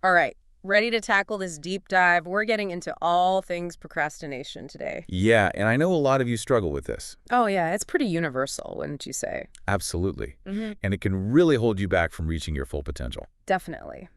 All right, ready to tackle this deep dive? We're getting into all things procrastination today. Yeah, and I know a lot of you struggle with this. Oh, yeah, it's pretty universal, wouldn't you say? Absolutely. Mm-hmm. And it can really hold you back from reaching your full potential. Definitely.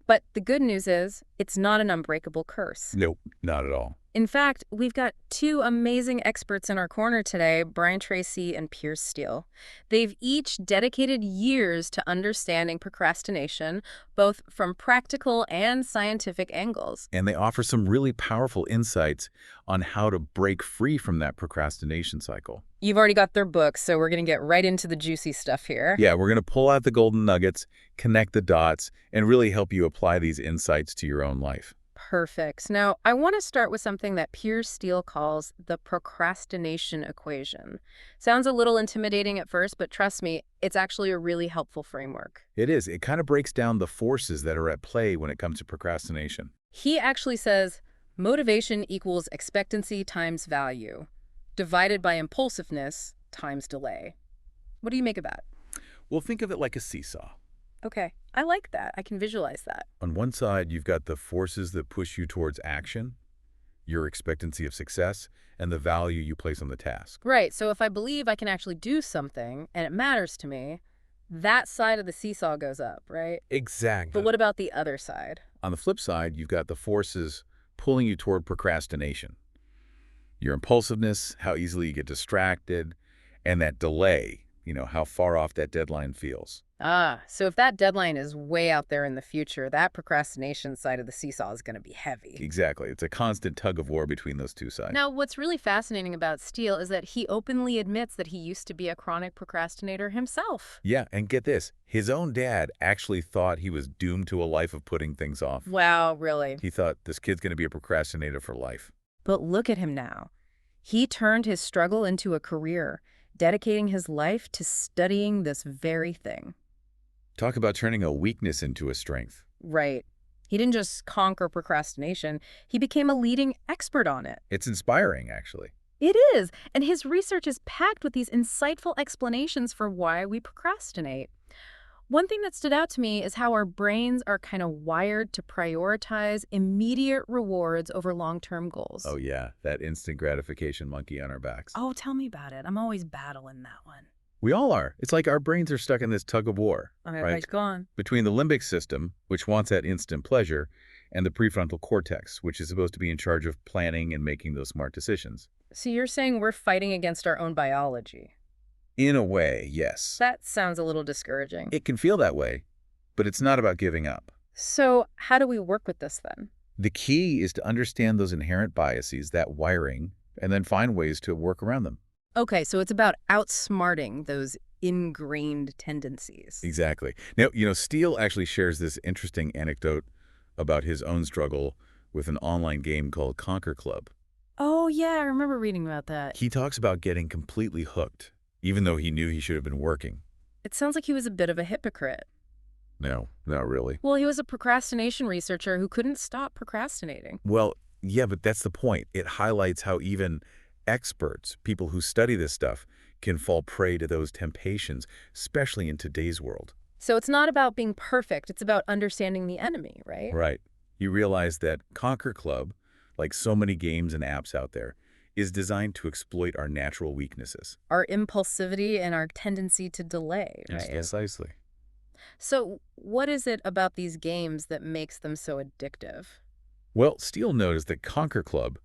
But the good news is, it's not an unbreakable curse. Nope, not at all. In fact, we've got two amazing experts in our corner today, Brian Tracy and Piers Steel. They've each dedicated years to understanding procrastination, both from practical and scientific angles. And they offer some really powerful insights on how to break free from that procrastination cycle. You've already got their books, so we're going to get right into the juicy stuff here. Yeah, we're going to pull out the golden nuggets, connect the dots, and really help you apply these insights to your own life. Perfect. Now, I want to start with something that Piers Steel calls the procrastination equation. Sounds a little intimidating at first, but trust me, it's actually a really helpful framework. It is. It kind of breaks down the forces that are at play when it comes to procrastination. He actually says motivation equals expectancy times value, divided by impulsiveness times delay. What do you make of that? Well, think of it like a seesaw. Okay, I like that. I can visualize that. On one side, you've got the forces that push you towards action, your expectancy of success, and the value you place on the task. Right, so if I believe I can actually do something and it matters to me, that side of the seesaw goes up, right? Exactly. But what about the other side? On the flip side, you've got the forces pulling you toward procrastination. Your impulsiveness, how easily you get distracted, and that delay, how far off that deadline feels. Ah, so if that deadline is way out there in the future, that procrastination side of the seesaw is going to be heavy. Exactly. It's a constant tug of war between those two sides. Now, what's really fascinating about Steele is that he openly admits that he used to be a chronic procrastinator himself. Yeah, and get this. His own dad actually thought he was doomed to a life of putting things off. Wow, really? He thought this kid's going to be a procrastinator for life. But look at him now. He turned his struggle into a career, dedicating his life to studying this very thing. Talk about turning a weakness into a strength. Right. He didn't just conquer procrastination, he became a leading expert on it. It's inspiring, actually. It is, and his research is packed with these insightful explanations for why we procrastinate. One thing that stood out to me is how our brains are kind of wired to prioritize immediate rewards over long-term goals. Oh, yeah, that instant gratification monkey on our backs. Oh, tell me about it. I'm always battling that one. We all are. It's like our brains are stuck in this tug of war, Okay, right? go on. Between the limbic system, which wants that instant pleasure, and the prefrontal cortex, which is supposed to be in charge of planning and making those smart decisions. So you're saying we're fighting against our own biology? In a way, yes. That sounds a little discouraging. It can feel that way, but it's not about giving up. So how do we work with this then? The key is to understand those inherent biases, that wiring, and then find ways to work around them. Okay, so it's about outsmarting those ingrained tendencies. Exactly. Now, Steele actually shares this interesting anecdote about his own struggle with an online game called Conquer Club. Oh, yeah, I remember reading about that. He talks about getting completely hooked, even though he knew he should have been working. It sounds like he was a bit of a hypocrite. No, not really. Well, he was a procrastination researcher who couldn't stop procrastinating. Well, yeah, but that's the point. It highlights how even experts, people who study this stuff, can fall prey to those temptations, especially in today's world. So it's not about being perfect, it's about understanding the enemy, right? Right. You realize that Conquer Club, like so many games and apps out there, is designed to exploit our natural weaknesses. Our impulsivity and our tendency to delay, Yes, right? precisely. So what is it about these games that makes them so addictive? Well, Steele noticed that Conquer Club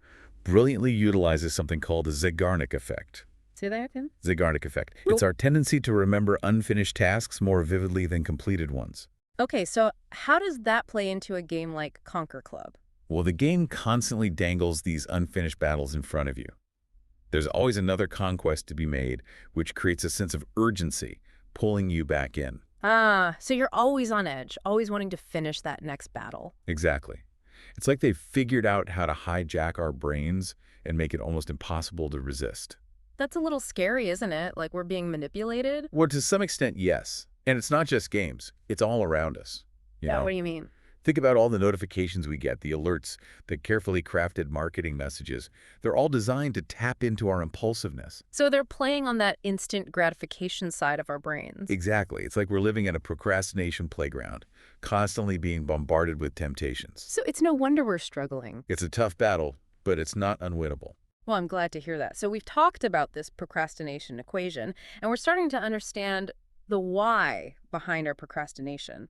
brilliantly utilizes something called the Zeigarnik effect. Say that again? Zeigarnik effect. It's our tendency to remember unfinished tasks more vividly than completed ones. Okay, so how does that play into a game like Conquer Club? Well, the game constantly dangles these unfinished battles in front of you. There's always another conquest to be made, which creates a sense of urgency, pulling you back in. Ah, so you're always on edge, always wanting to finish that next battle. Exactly. It's like they've figured out how to hijack our brains and make it almost impossible to resist. That's a little scary, isn't it? Like we're being manipulated? Well, to some extent, yes. And it's not just games. It's all around us. Yeah, what do you mean? Think about all the notifications we get, the alerts, the carefully crafted marketing messages. They're all designed to tap into our impulsiveness. So they're playing on that instant gratification side of our brains. Exactly. It's like we're living at a procrastination playground, constantly being bombarded with temptations. So it's no wonder we're struggling. It's a tough battle, but it's not unwinnable. Well, I'm glad to hear that. So we've talked about this procrastination equation, and we're starting to understand the why behind our procrastination.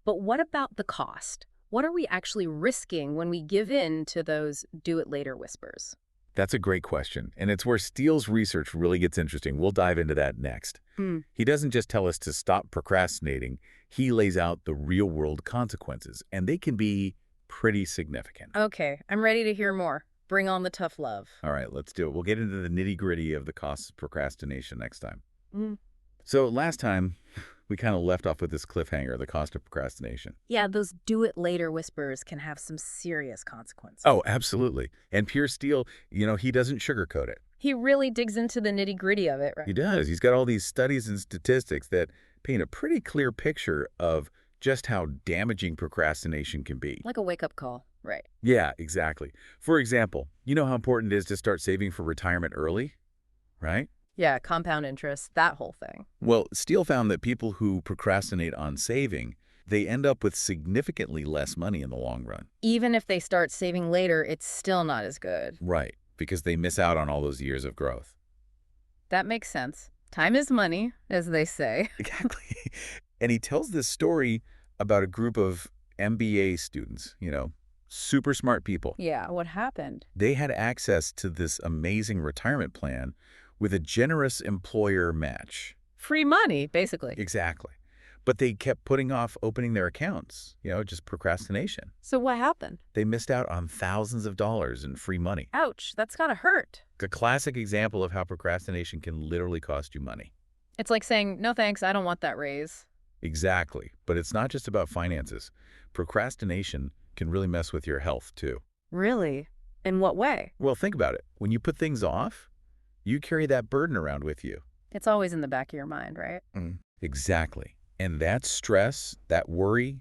But what about the cost? What are we actually risking when we give in to those do-it-later whispers? That's a great question, and it's where Steele's research really gets interesting. We'll dive into that next. Hmm. He doesn't just tell us to stop procrastinating, he lays out the real-world consequences, and they can be pretty significant. Okay, I'm ready to hear more. Bring on the tough love. All right, let's do it. We'll get into the nitty-gritty of the costs of procrastination next time. Mm. So last time, we kind of left off with this cliffhanger, the cost of procrastination. Yeah, those do-it-later whispers can have some serious consequences. Oh, absolutely. And Piers Steel, he doesn't sugarcoat it. He really digs into the nitty-gritty of it, right? He does. He's got all these studies and statistics that paint a pretty clear picture of just how damaging procrastination can be. Like a wake-up call, right? Yeah, exactly. For example, you know how important it is to start saving for retirement early, right? Yeah, compound interest, that whole thing. Well, Steele found that people who procrastinate on saving, they end up with significantly less money in the long run. Even if they start saving later, it's still not as good. Right, because they miss out on all those years of growth. That makes sense. Time is money, as they say. Exactly. And he tells this story about a group of MBA students, super smart people. Yeah, what happened? They had access to this amazing retirement plan with a generous employer match. Free money, basically. Exactly. But they kept putting off opening their accounts, just procrastination. So what happened? They missed out on thousands of dollars in free money. Ouch, that's gotta hurt. A classic example of how procrastination can literally cost you money. It's like saying, no thanks, I don't want that raise. Exactly. But it's not just about finances. Procrastination can really mess with your health, too. Really? In what way? Well, think about it. When you put things off, you carry that burden around with you. It's always in the back of your mind, right? Exactly. And that stress, that worry,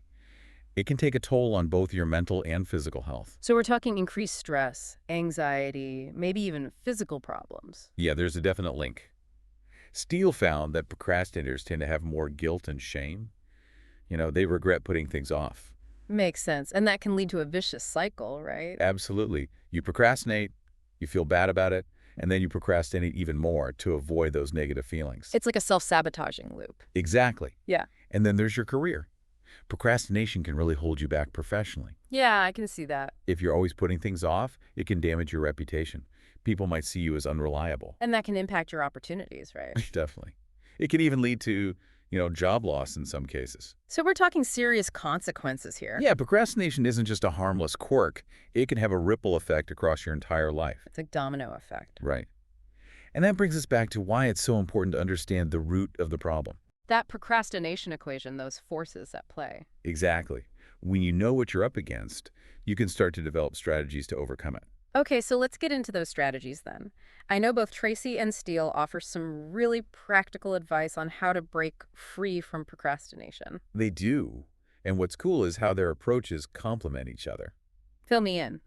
it can take a toll on both your mental and physical health. So we're talking increased stress, anxiety, maybe even physical problems. Yeah, there's a definite link. Steele found that procrastinators tend to have more guilt and shame. They regret putting things off. Makes sense. And that can lead to a vicious cycle, right? Absolutely. You procrastinate, you feel bad about it, and then you procrastinate even more to avoid those negative feelings. It's like a self-sabotaging loop. Exactly. Yeah. And then there's your career. Procrastination can really hold you back professionally. Yeah, I can see that. If you're always putting things off, it can damage your reputation. People might see you as unreliable. And that can impact your opportunities, right? Definitely. It can even lead to, job loss in some cases. So we're talking serious consequences here. Yeah, procrastination isn't just a harmless quirk. It can have a ripple effect across your entire life. It's a domino effect. Right. And that brings us back to why it's so important to understand the root of the problem. That procrastination equation, those forces at play. Exactly. When you know what you're up against, you can start to develop strategies to overcome it. Okay, so let's get into those strategies then. I know both Tracy and Steele offer some really practical advice on how to break free from procrastination. They do. And what's cool is how their approaches complement each other. Fill me in.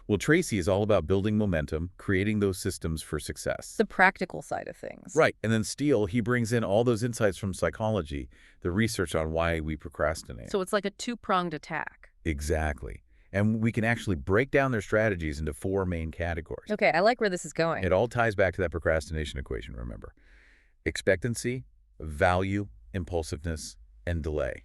Well, Tracy is all about building momentum, creating those systems for success. The practical side of things. Right. And then Steele, he brings in all those insights from psychology, the research on why we procrastinate. So it's like a two-pronged attack. Exactly. And we can actually break down their strategies into 4 main categories. Okay, I like where this is going. It all ties back to that procrastination equation, remember. Expectancy, value, impulsiveness, and delay.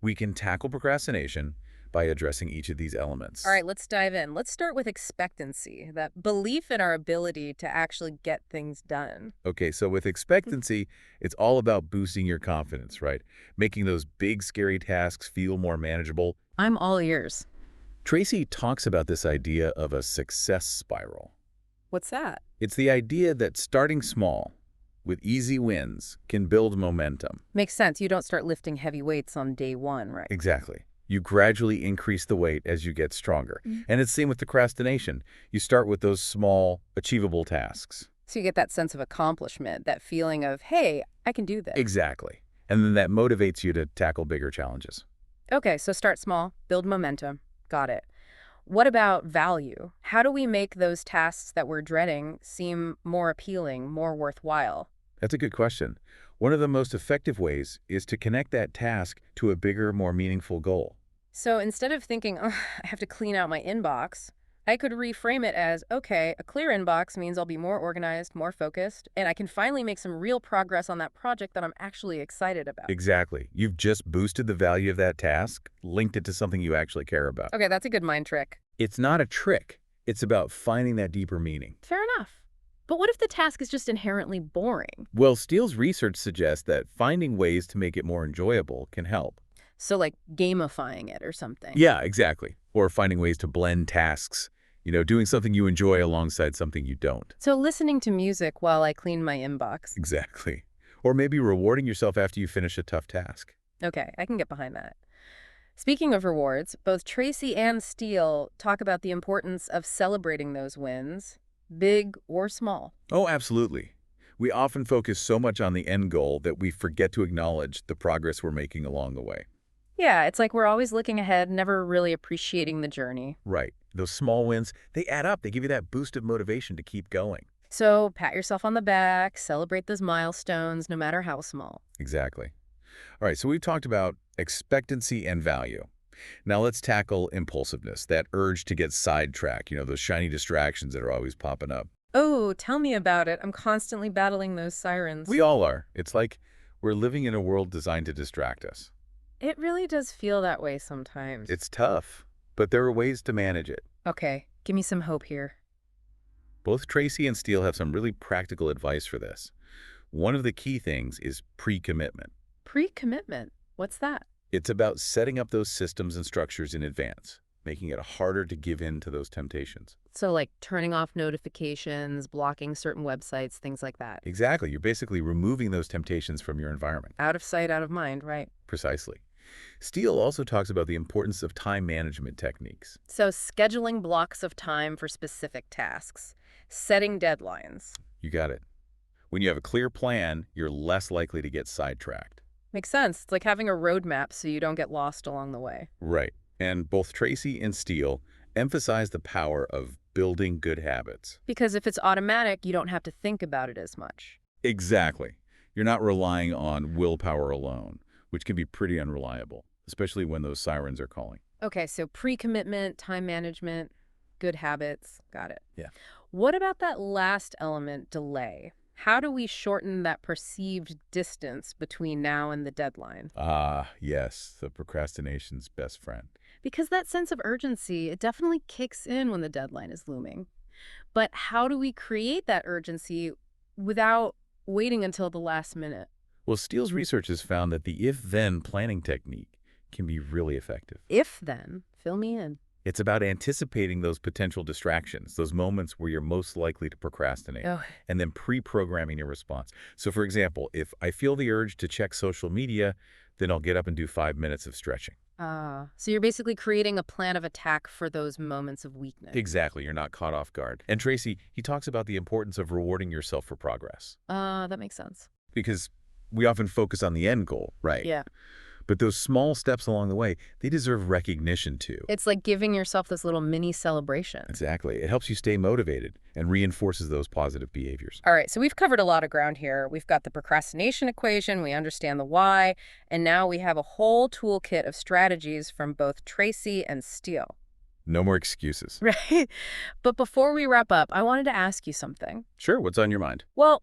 We can tackle procrastination by addressing each of these elements. All right, let's dive in. Let's start with expectancy, that belief in our ability to actually get things done. Okay, so with expectancy, it's all about boosting your confidence, right? Making those big, scary tasks feel more manageable. I'm all ears. Tracy talks about this idea of a success spiral. What's that? It's the idea that starting small, with easy wins, can build momentum. Makes sense. You don't start lifting heavy weights on day one, right? Exactly. You gradually increase the weight as you get stronger. And it's the same with procrastination. You start with those small, achievable tasks. So you get that sense of accomplishment, that feeling of, hey, I can do this. Exactly. And then that motivates you to tackle bigger challenges. Okay, so start small, build momentum. Got it. What about value? How do we make those tasks that we're dreading seem more appealing, more worthwhile? That's a good question. One of the most effective ways is to connect that task to a bigger, more meaningful goal. So instead of thinking, oh, I have to clean out my inbox, I could reframe it as, okay, a clear inbox means I'll be more organized, more focused, and I can finally make some real progress on that project that I'm actually excited about. Exactly. You've just boosted the value of that task, linked it to something you actually care about. Okay, that's a good mind trick. It's not a trick. It's about finding that deeper meaning. Fair enough. But what if the task is just inherently boring? Well, Steele's research suggests that finding ways to make it more enjoyable can help. So like gamifying it or something. Yeah, exactly. Or finding ways to blend tasks. Doing something you enjoy alongside something you don't. So listening to music while I clean my inbox. Exactly. Or maybe rewarding yourself after you finish a tough task. Okay, I can get behind that. Speaking of rewards, both Tracy and Steele talk about the importance of celebrating those wins, big or small. Oh, absolutely. We often focus so much on the end goal that we forget to acknowledge the progress we're making along the way. Yeah, it's like we're always looking ahead, never really appreciating the journey. Right. Those small wins, they add up. They give you that boost of motivation to keep going. So pat yourself on the back, celebrate those milestones, no matter how small. Exactly. All right, so we've talked about expectancy and value. Now let's tackle impulsiveness, that urge to get sidetracked, those shiny distractions that are always popping up. Oh, tell me about it. I'm constantly battling those sirens. We all are. It's like we're living in a world designed to distract us. It really does feel that way sometimes. It's tough, but there are ways to manage it. Okay, give me some hope here. Both Tracy and Steele have some really practical advice for this. One of the key things is pre-commitment. Pre-commitment. What's that? It's about setting up those systems and structures in advance, making it harder to give in to those temptations. So like turning off notifications, blocking certain websites, things like that. Exactly. You're basically removing those temptations from your environment. Out of sight, out of mind, right? Precisely. Steele also talks about the importance of time management techniques. So scheduling blocks of time for specific tasks, setting deadlines. You got it. When you have a clear plan, you're less likely to get sidetracked. Makes sense. It's like having a roadmap so you don't get lost along the way. Right. And both Tracy and Steele emphasize the power of building good habits. Because if it's automatic, you don't have to think about it as much. Exactly. You're not relying on willpower alone, which can be pretty unreliable, especially when those sirens are calling. Okay, so pre-commitment, time management, good habits. Got it. Yeah. What about that last element, delay? How do we shorten that perceived distance between now and the deadline? Ah, yes, the procrastination's best friend. Because that sense of urgency, it definitely kicks in when the deadline is looming. But how do we create that urgency without waiting until the last minute? Well, Steele's research has found that the if-then planning technique can be really effective. If then, fill me in. It's about anticipating those potential distractions, those moments where you're most likely to procrastinate, Oh, and then pre-programming your response. So, for example, if I feel the urge to check social media, then I'll get up and do 5 minutes of stretching. so you're basically creating a plan of attack for those moments of weakness. Exactly, you're not caught off guard. And Tracy, he talks about the importance of rewarding yourself for progress. That makes sense. Because we often focus on the end goal, right? Yeah. But those small steps along the way, they deserve recognition too. It's like giving yourself this little mini celebration. Exactly. It helps you stay motivated and reinforces those positive behaviors. All right, so we've covered a lot of ground here. We've got the procrastination equation, we understand the why, and now we have a whole toolkit of strategies from both Tracy and Steele. No more excuses. Right? But before we wrap up, I wanted to ask you something. Sure, what's on your mind? Well,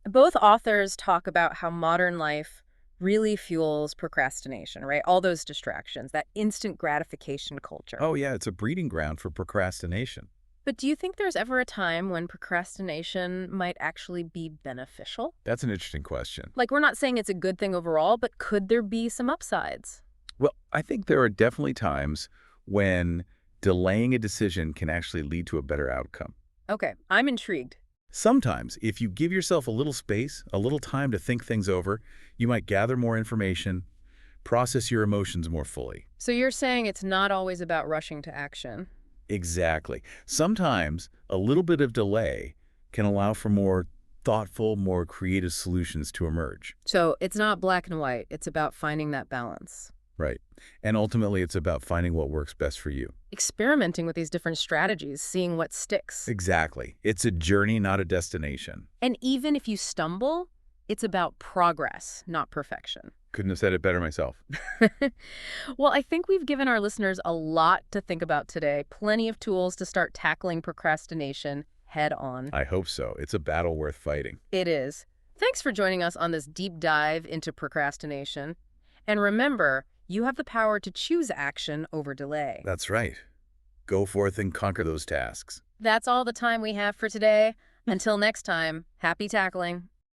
both authors talk about how modern life really fuels procrastination, right? All those distractions, that instant gratification culture. Oh yeah, it's a breeding ground for procrastination. But do you think there's ever a time when procrastination might actually be beneficial? That's an interesting question. Like, we're not saying it's a good thing overall, but could there be some upsides? Well, I think there are definitely times when delaying a decision can actually lead to a better outcome. Okay, I'm intrigued. Sometimes, if you give yourself a little space, a little time to think things over, you might gather more information, process your emotions more fully. So you're saying it's not always about rushing to action? Exactly. Sometimes, a little bit of delay can allow for more thoughtful, more creative solutions to emerge. So it's not black and white. It's about finding that balance. Right. And ultimately, it's about finding what works best for you. Experimenting with these different strategies, seeing what sticks. Exactly. It's a journey, not a destination. And even if you stumble, It's about progress, not perfection. Couldn't have said it better myself. Well, I think we've given our listeners a lot to think about today. Plenty of tools to start tackling procrastination head on. I hope so. It's a battle worth fighting. It is. Thanks for joining us on this deep dive into procrastination. And remember, you have the power to choose action over delay. That's right. Go forth and conquer those tasks. That's all the time we have for today. Until next time, happy tackling.